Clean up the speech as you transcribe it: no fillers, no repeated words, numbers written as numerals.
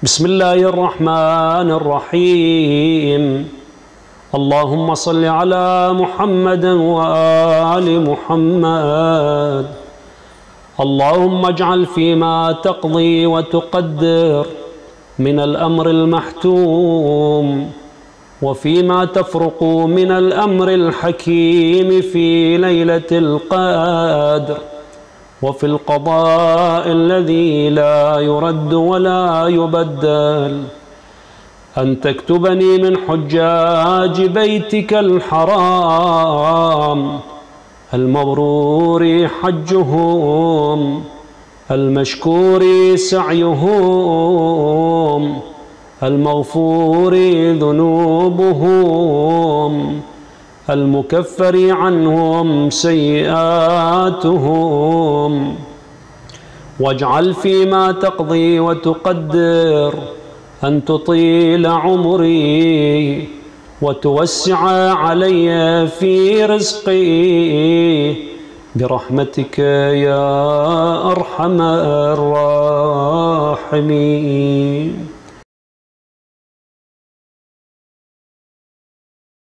بسم الله الرحمن الرحيم. اللهم صل على محمد وآل محمد. اللهم اجعل فيما تقضي وتقدر من الأمر المحتوم وفيما تفرق من الأمر الحكيم في ليلة القدر وفي القضاء الذي لا يرد ولا يبدل، أن تكتبني من حجاج بيتك الحرام المبرور حجهم المشكور سعيهم المغفور ذنوبهم المكفر عنهم سيئاتهم. واجعل فيما تقضي وتقدر أن تطيل عمري وتوسع علي في رزقي برحمتك يا أرحم الراحمين.